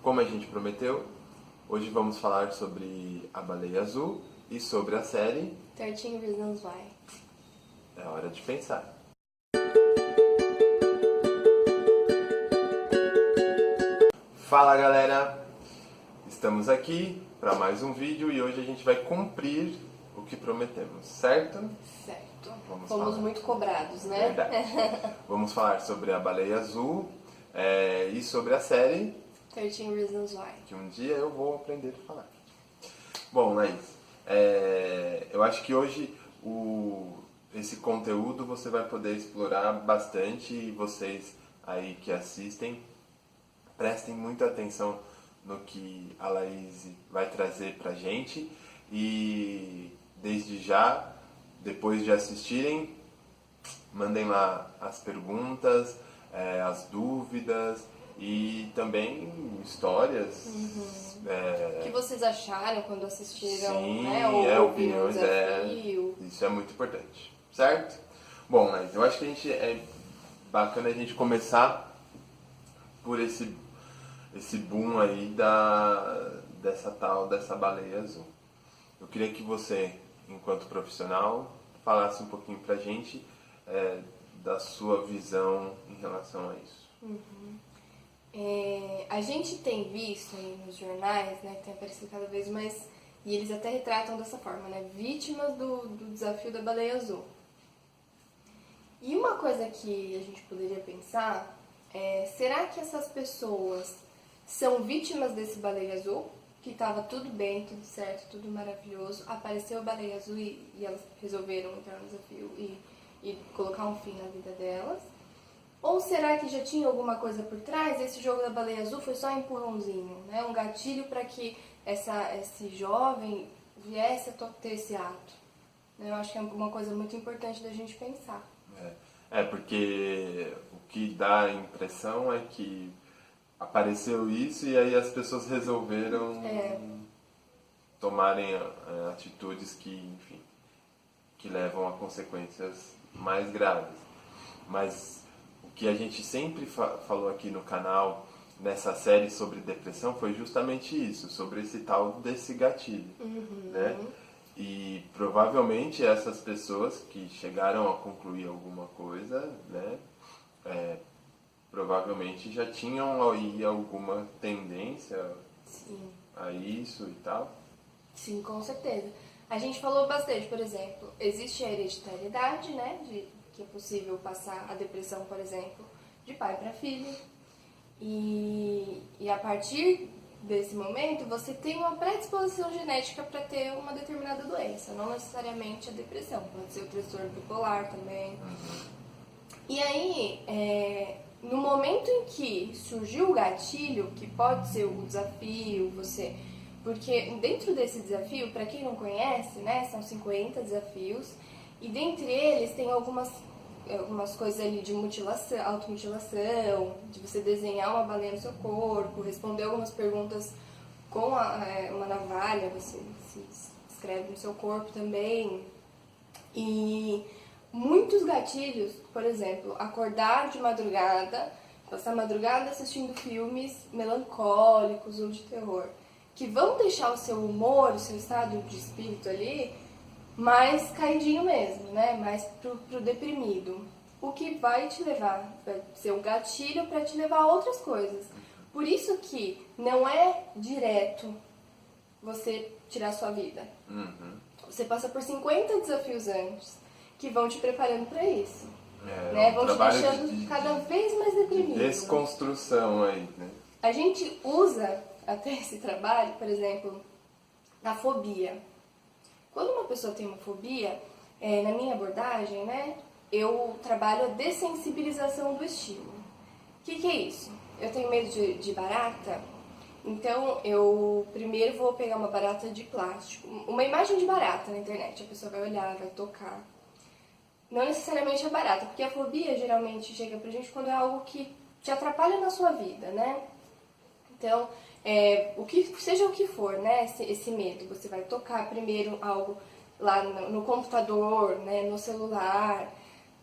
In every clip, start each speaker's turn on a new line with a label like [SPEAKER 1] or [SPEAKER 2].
[SPEAKER 1] como a gente prometeu, hoje vamos falar sobre a baleia azul e sobre a série
[SPEAKER 2] 13 Reasons Why.
[SPEAKER 1] É Hora de Pensar. Fala galera, estamos aqui para mais um vídeo e hoje a gente vai cumprir o que prometemos, certo?
[SPEAKER 2] Certo.
[SPEAKER 1] Vamos
[SPEAKER 2] Fomos
[SPEAKER 1] falar.
[SPEAKER 2] muito cobrados, né?
[SPEAKER 1] Verdade. Vamos falar sobre a baleia azul e sobre a série
[SPEAKER 2] 13 Reasons Why.
[SPEAKER 1] que um dia eu vou aprender a falar. Bom, Laís, eu acho que hoje esse conteúdo você vai poder explorar bastante e vocês aí que assistem prestem muita atenção no que a Laís vai trazer pra gente e desde já, depois de assistirem, mandem lá as perguntas, as dúvidas e também histórias.
[SPEAKER 2] O que vocês acharam quando assistiram,
[SPEAKER 1] Sim,
[SPEAKER 2] né? Ou ouviram o
[SPEAKER 1] opiniões,
[SPEAKER 2] desafio.
[SPEAKER 1] isso é muito importante, certo? Bom, mas eu acho que é bacana a gente começar por esse boom aí dessa baleia azul. Eu queria que você, enquanto profissional, falasse um pouquinho pra gente da sua visão em relação a isso.
[SPEAKER 2] A gente tem visto aí nos jornais, né, que tem aparecido cada vez mais, e eles até retratam dessa forma, né, vítimas do desafio da baleia azul. E uma coisa que a gente poderia pensar é, será que essas pessoas são vítimas desse baleia azul? Que estava tudo bem, tudo certo, tudo maravilhoso, apareceu a baleia azul e elas resolveram entrar no desafio e colocar um fim na vida delas? Ou será que já tinha alguma coisa por trás? Esse jogo da baleia azul foi só um empurrãozinho, né? Um gatilho para que esse jovem viesse a ter esse ato. Eu acho que é uma coisa muito importante da gente pensar.
[SPEAKER 1] Porque o que dá a impressão é que apareceu isso e aí as pessoas resolveram tomarem atitudes que, enfim, que levam a consequências mais graves. Mas o que a gente sempre falou aqui no canal, nessa série sobre depressão, foi justamente isso, sobre esse tal desse gatilho, né? E provavelmente essas pessoas que chegaram a concluir alguma coisa, né, provavelmente já tinham aí alguma tendência
[SPEAKER 2] Sim.
[SPEAKER 1] a isso e tal.
[SPEAKER 2] Sim, com certeza. A gente falou bastante, por exemplo, existe a hereditariedade, né, que é possível passar a depressão, por exemplo, de pai para filho. E a partir desse momento, você tem uma predisposição genética para ter uma determinada doença, não necessariamente a depressão, pode ser o transtorno bipolar também. E aí, no momento em que surgiu o gatilho, que pode ser o desafio, porque dentro desse desafio, para quem não conhece, né, são 50 desafios, e dentre eles tem algumas coisas ali de mutilação, automutilação, de você desenhar uma baleia no seu corpo, responder algumas perguntas com uma navalha, você se escreve no seu corpo também. E muitos gatilhos, por exemplo, acordar de madrugada, passar a madrugada assistindo filmes melancólicos ou de terror, que vão deixar o seu humor, o seu estado de espírito ali mais caidinho mesmo, né? Mais pro deprimido. O que vai te levar, vai ser um gatilho para te levar a outras coisas. Por isso que não é direto você tirar sua vida. Você passa por 50 desafios antes que vão te preparando para isso. Né? Vão te deixando cada vez mais deprimido.
[SPEAKER 1] Desconstrução aí, né?
[SPEAKER 2] A gente usa até esse trabalho, por exemplo, na fobia. Quando uma pessoa tem uma fobia, na minha abordagem, né, eu trabalho a dessensibilização do estímulo. O que é isso? Eu tenho medo de barata, então eu primeiro vou pegar uma barata de plástico, uma imagem de barata na internet, a pessoa vai olhar, vai tocar. Não necessariamente a barata, porque a fobia geralmente chega pra gente quando é algo que te atrapalha na sua vida, né? Então, seja o que for, né, esse medo, você vai tocar primeiro algo lá no computador, né, no celular,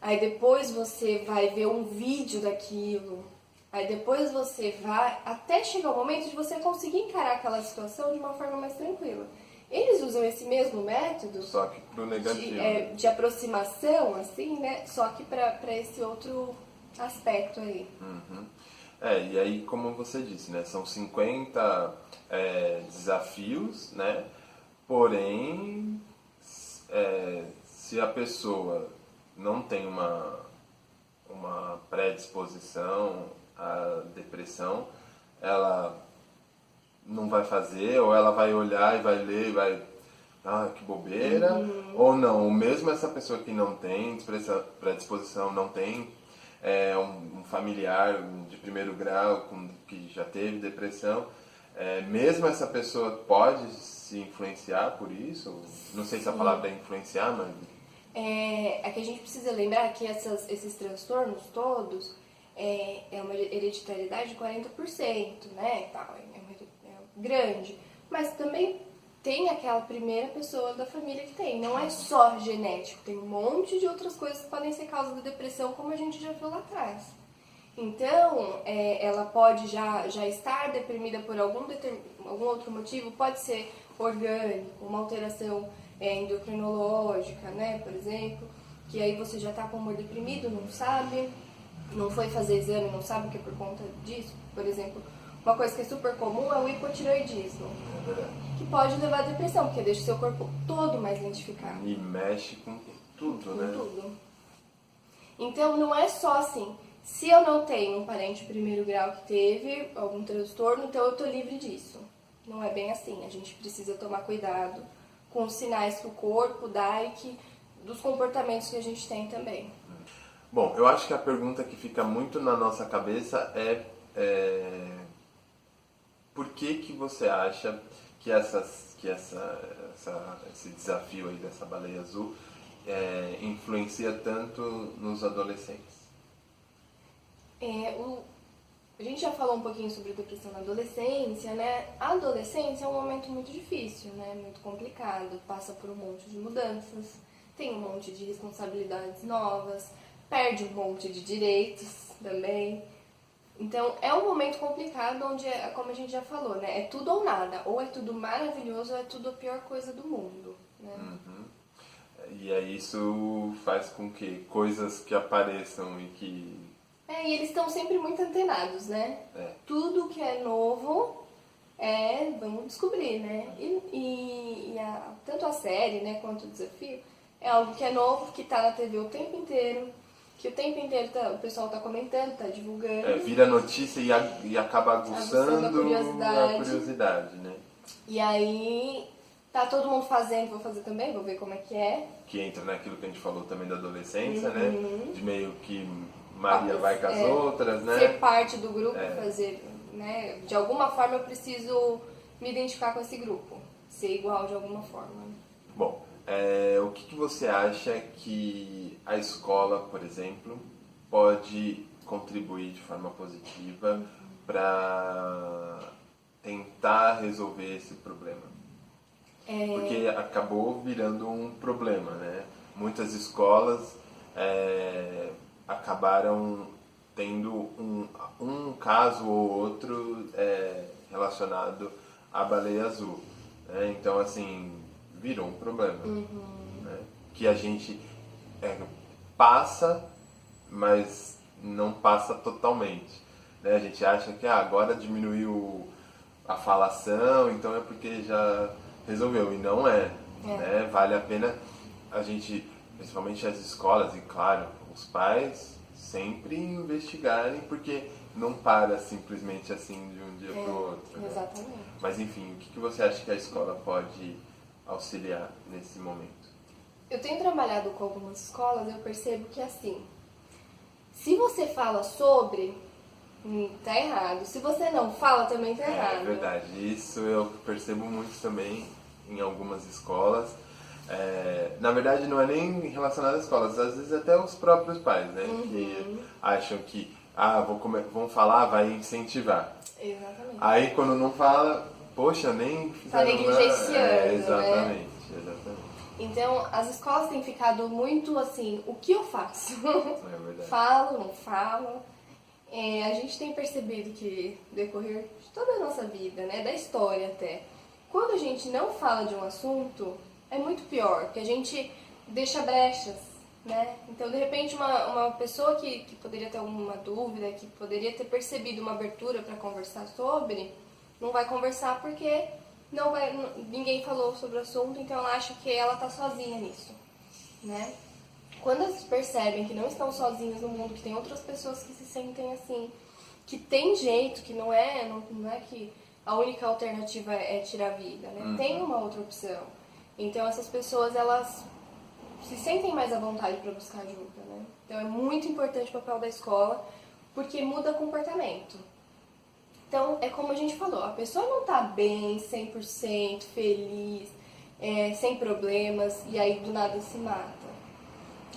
[SPEAKER 2] aí depois você vai ver um vídeo daquilo, Aí depois você vai até chegar o momento de você conseguir encarar aquela situação de uma forma mais tranquila. Eles usam esse mesmo método,
[SPEAKER 1] só que pro negativo,
[SPEAKER 2] de aproximação, assim, né? Só que para esse outro aspecto aí.
[SPEAKER 1] Uhum. E aí, como você disse, né? São 50 desafios, né? Porém, se a pessoa não tem uma predisposição à depressão, ela não vai fazer, ou ela vai olhar e vai ler e vai, que bobeira, ou não, ou mesmo essa pessoa que não tem predisposição, não tem um familiar de primeiro grau que já teve depressão, mesmo essa pessoa pode se influenciar por isso? Não sei se a palavra é influenciar, mas...
[SPEAKER 2] É que a gente precisa lembrar que esses transtornos todos é uma hereditariedade de 40%, né? É grande. Mas também tem aquela primeira pessoa da família que tem. Não é só genético, tem um monte de outras coisas que podem ser causa da depressão, como a gente já viu lá atrás. Então, ela pode já estar deprimida por algum outro motivo, pode ser orgânico, uma alteração endocrinológica, né, por exemplo, que aí você já está com o humor deprimido, não sabe, não foi fazer exame, não sabe que é por conta disso. Por exemplo, uma coisa que é super comum é o hipotireoidismo, que pode levar à depressão, porque deixa o seu corpo todo mais lentificado.
[SPEAKER 1] E mexe com tudo, né?
[SPEAKER 2] Com tudo. Então, não é só assim, se eu não tenho um parente de primeiro grau que teve algum transtorno, então eu tô livre disso. Não é bem assim, a gente precisa tomar cuidado com os sinais que o corpo dá e dos comportamentos que a gente tem também.
[SPEAKER 1] Bom, eu acho que a pergunta que fica muito na nossa cabeça é por que você acha que esse desafio aí dessa baleia azul influencia tanto nos adolescentes?
[SPEAKER 2] A gente já falou um pouquinho sobre depressão na adolescência, né? A adolescência é um momento muito difícil, né? Muito complicado, passa por um monte de mudanças, tem um monte de responsabilidades novas, perde um monte de direitos também. Então, é um momento complicado onde, como a gente já falou, né? É tudo ou nada. Ou é tudo maravilhoso ou é tudo a pior coisa do mundo, né?
[SPEAKER 1] Uhum. E aí isso faz com que coisas que apareçam e que...
[SPEAKER 2] E eles estão sempre muito antenados, né? Tudo que é novo, vamos descobrir, né? Tanto a série, né, quanto o desafio, é algo que é novo, que tá na TV o tempo inteiro, que o tempo inteiro o pessoal tá comentando, tá divulgando.
[SPEAKER 1] Vira notícia e acaba aguçando a curiosidade, né?
[SPEAKER 2] E aí, tá todo mundo fazendo, vou fazer também, vou ver como é que é.
[SPEAKER 1] Que entra naquilo que a gente falou também da adolescência, né? De meio que Maria vai com as outras, né?
[SPEAKER 2] Ser parte do grupo, fazer, né? De alguma forma eu preciso me identificar com esse grupo, ser igual de alguma forma.
[SPEAKER 1] Bom, o que você acha que a escola, por exemplo, pode contribuir de forma positiva para tentar resolver esse problema? Porque acabou virando um problema, né? Muitas escolas acabaram tendo um caso ou outro relacionado à baleia azul, né? Então, assim, virou um problema, né? Que a gente passa, mas não passa totalmente, né? A gente acha que agora diminuiu a falação, então é porque já resolveu, e não né? Vale a pena a gente, principalmente as escolas e, claro, os pais, sempre investigarem, porque não para simplesmente assim de um dia para o outro, né?
[SPEAKER 2] Exatamente.
[SPEAKER 1] Mas enfim, o que você acha que a escola pode auxiliar nesse momento?
[SPEAKER 2] Eu tenho trabalhado com algumas escolas, eu percebo que assim, se você fala sobre, tá errado. Se você não fala, também tá errado.
[SPEAKER 1] É verdade, isso eu percebo muito também em algumas escolas. Na verdade, não é nem relacionado às escolas, às vezes até os próprios pais, né? Que acham que, vamos falar, vai incentivar.
[SPEAKER 2] Exatamente.
[SPEAKER 1] Aí quando não fala, poxa, nem fizeram
[SPEAKER 2] nada. Tá negligenciando,
[SPEAKER 1] exatamente,
[SPEAKER 2] né?
[SPEAKER 1] Exatamente.
[SPEAKER 2] Então, as escolas têm ficado muito assim, o que eu faço?
[SPEAKER 1] É verdade.
[SPEAKER 2] Falo, não falo? A gente tem percebido que, no decorrer de toda a nossa vida, né, da história até, quando a gente não fala de um assunto, é muito pior, porque a gente deixa brechas, né? Então, de repente, uma pessoa que poderia ter alguma dúvida, que poderia ter percebido uma abertura para conversar sobre, não vai conversar porque ninguém falou sobre o assunto, então ela acha que ela está sozinha nisso, né? Quando elas percebem que não estão sozinhas no mundo, que tem outras pessoas que se sentem assim, que tem jeito, que não é que a única alternativa é tirar a vida, né? Tem uma outra opção. Então essas pessoas, elas se sentem mais à vontade para buscar ajuda, né? Então é muito importante o papel da escola, porque muda comportamento. Então, é como a gente falou, a pessoa não tá bem, 100% feliz, sem problemas, e aí do nada se mata.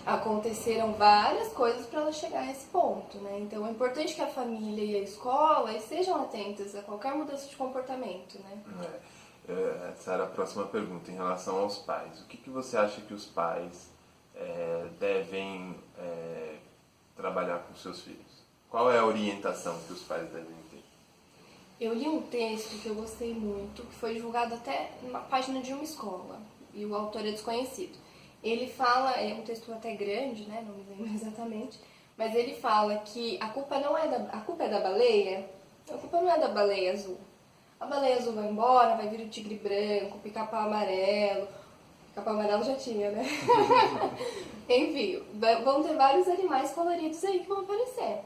[SPEAKER 2] Aconteceram várias coisas para ela chegar a esse ponto, né? Então, é importante que a família e a escola estejam atentas a qualquer mudança de comportamento, né?
[SPEAKER 1] Essa era a próxima pergunta, em relação aos pais. O que você acha que os pais devem trabalhar com seus filhos? Qual é a orientação que os pais devem ter?
[SPEAKER 2] Eu li um texto que eu gostei muito, que foi divulgado até numa página de uma escola, e o autor é desconhecido. Ele fala, é um texto até grande, né, não me lembro exatamente, mas ele fala que a culpa é da baleia, a culpa não é da baleia azul. A baleia azul vai embora, vai vir o tigre branco, o pica-pau amarelo já tinha, né? Enfim, vão ter vários animais coloridos aí que vão aparecer.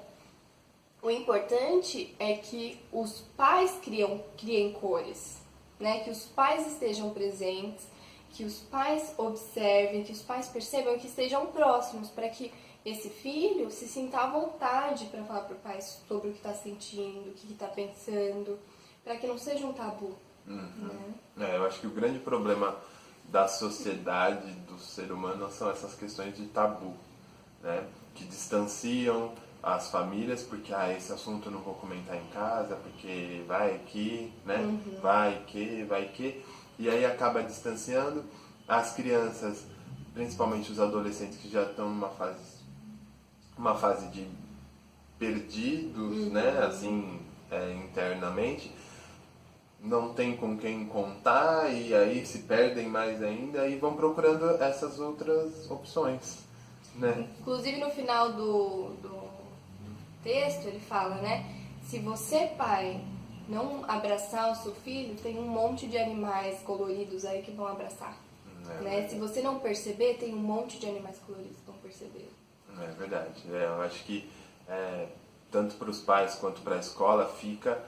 [SPEAKER 2] O importante é que os pais criem cores, né? Que os pais estejam presentes, que os pais observem, que os pais percebam e que estejam próximos, para que esse filho se sinta à vontade para falar para o pai sobre o que está sentindo, o que está pensando, para que não seja um tabu. Né?
[SPEAKER 1] Eu acho que o grande problema da sociedade, do ser humano, são essas questões de tabu, né? Que distanciam as famílias, porque esse assunto eu não vou comentar em casa, porque vai que, né? Vai que, e aí acaba distanciando as crianças, principalmente os adolescentes que já estão numa fase de perdidos, né? Assim, internamente, não tem com quem contar e aí se perdem mais ainda e vão procurando essas outras opções, né?
[SPEAKER 2] Inclusive no final do texto ele fala, né? Se você, pai, não abraçar o seu filho, tem um monte de animais coloridos aí que vão abraçar. Né? Se você não perceber, tem um monte de animais coloridos que vão perceber.
[SPEAKER 1] É verdade. Eu acho que tanto para os pais quanto para a escola fica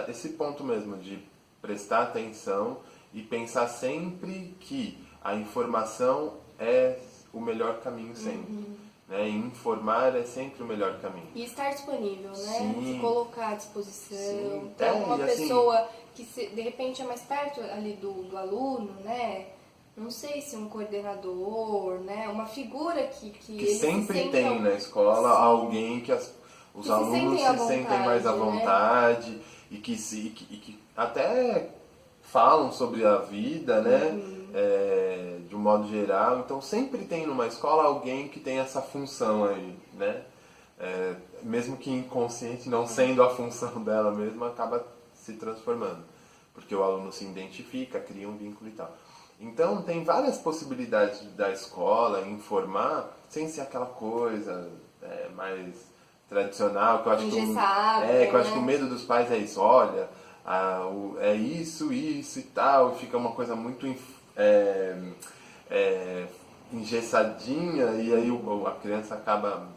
[SPEAKER 1] esse ponto mesmo de prestar atenção e pensar sempre que a informação é o melhor caminho sempre. Né? Informar é sempre o melhor caminho.
[SPEAKER 2] E estar disponível, né?
[SPEAKER 1] Sim.
[SPEAKER 2] Se colocar à disposição.
[SPEAKER 1] Sim.
[SPEAKER 2] Então, uma pessoa que de repente é mais perto ali do aluno, né? Não sei se um coordenador, né? Uma figura que eles
[SPEAKER 1] sempre tem na escola alguém que os alunos se sentem mais à vontade, né? e que até falam sobre a vida, né? De um modo geral. Então sempre tem numa escola alguém que tem essa função aí, né? Mesmo que inconsciente, não sendo a função dela mesma, acaba se transformando. Porque o aluno se identifica, cria um vínculo e tal. Então tem várias possibilidades da escola informar sem ser aquela coisa mais tradicional, que eu acho que eu acho que o medo dos pais é isso, olha, é isso e tal, fica uma coisa muito engessadinha e aí a criança acaba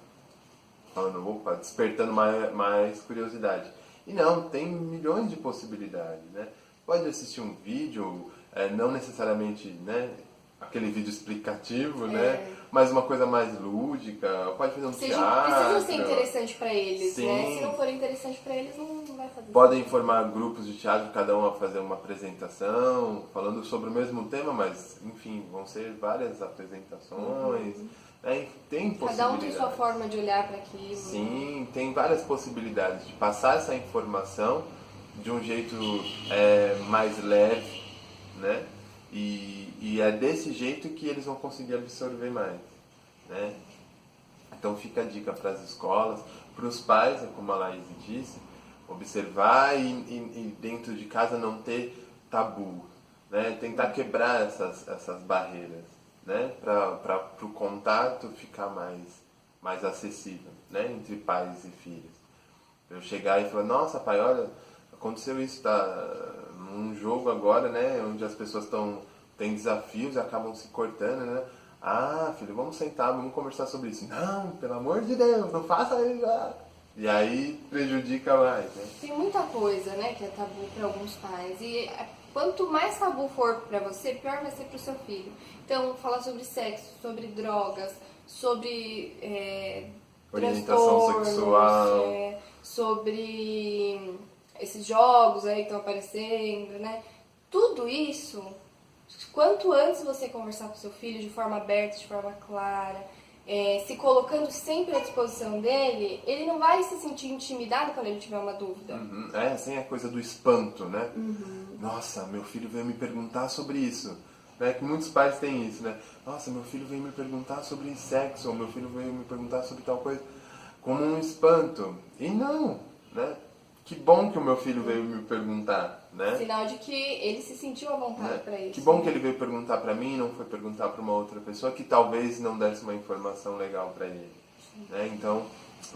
[SPEAKER 1] falando, opa, despertando mais curiosidade. E não, tem milhões de possibilidades, né? Pode assistir um vídeo, não necessariamente, né, aquele vídeo explicativo, né? Mas uma coisa mais lúdica, pode fazer um teatro.
[SPEAKER 2] Precisa ser interessante para eles,
[SPEAKER 1] Sim.
[SPEAKER 2] né? Se não for interessante para eles, não vai fazer.
[SPEAKER 1] Podem formar grupos de teatro, cada um a fazer uma apresentação, falando sobre o mesmo tema, mas, enfim, vão ser várias apresentações. Tem possibilidades.
[SPEAKER 2] Cada um tem sua forma de olhar para aquilo.
[SPEAKER 1] Sim, tem várias possibilidades de passar essa informação de um jeito mais leve, né? E é desse jeito que eles vão conseguir absorver mais, né? Então fica a dica para as escolas, para os pais, como a Laís disse, observar e dentro de casa não ter tabu, né? Tentar quebrar essas barreiras, né? Para o contato ficar mais acessível, né? Entre pais e filhos. Eu chegar e falar, nossa pai, olha, aconteceu isso, tá num jogo agora, né? Onde as pessoas têm desafios e acabam se cortando, né? Ah, filho, vamos sentar, vamos conversar sobre isso. Não, pelo amor de Deus, não faça isso. E aí prejudica mais, né?
[SPEAKER 2] Tem muita coisa, né, que é tabu para alguns pais. E quanto mais tabu for para você, pior vai ser para o seu filho. Então, falar sobre sexo, sobre drogas, sobre
[SPEAKER 1] orientação sexual,
[SPEAKER 2] sobre esses jogos aí que estão aparecendo, né? Tudo isso, quanto antes você conversar com seu filho de forma aberta, de forma clara, se colocando sempre à disposição dele, ele não vai se sentir intimidado quando ele tiver uma dúvida.
[SPEAKER 1] Uhum. Sem a coisa do espanto, né? Uhum. Nossa, meu filho veio me perguntar sobre isso. Né? Que muitos pais têm isso, né? Nossa, meu filho veio me perguntar sobre sexo, ou meu filho veio me perguntar sobre tal coisa. Como um espanto. E não, né? Que bom que o meu filho veio me perguntar, né?
[SPEAKER 2] Sinal de que ele se sentiu à vontade para isso.
[SPEAKER 1] Que bom que ele veio perguntar para mim, não foi perguntar para uma outra pessoa que talvez não desse uma informação legal para ele. Né? Então,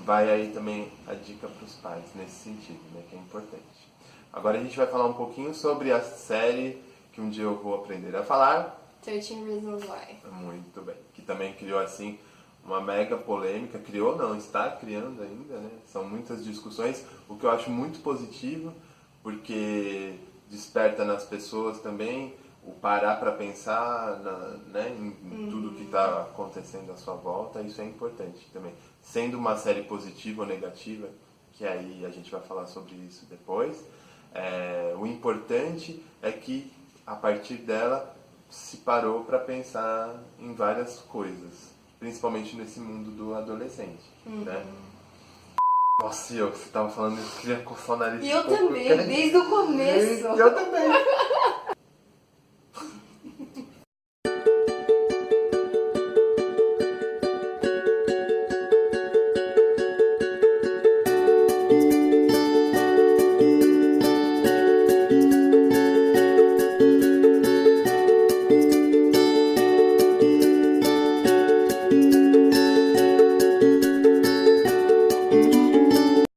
[SPEAKER 1] vai aí também a dica para os pais nesse sentido, né? Que é importante. Agora a gente vai falar um pouquinho sobre a série que um dia eu vou aprender a falar.
[SPEAKER 2] 13 Reasons Why.
[SPEAKER 1] Muito bem. Que também criou assim uma mega polêmica, criou não, está criando ainda, né? São muitas discussões, o que eu acho muito positivo, porque desperta nas pessoas também o parar para pensar né, em tudo que está acontecendo à sua volta, isso é importante também. Sendo uma série positiva ou negativa, que aí a gente vai falar sobre isso depois, o importante é que a partir dela se parou para pensar em várias coisas. Principalmente nesse mundo do adolescente, né? Nossa, você tava falando isso, queria coçar o nariz.
[SPEAKER 2] E eu também, desde o começo.
[SPEAKER 1] Eu também.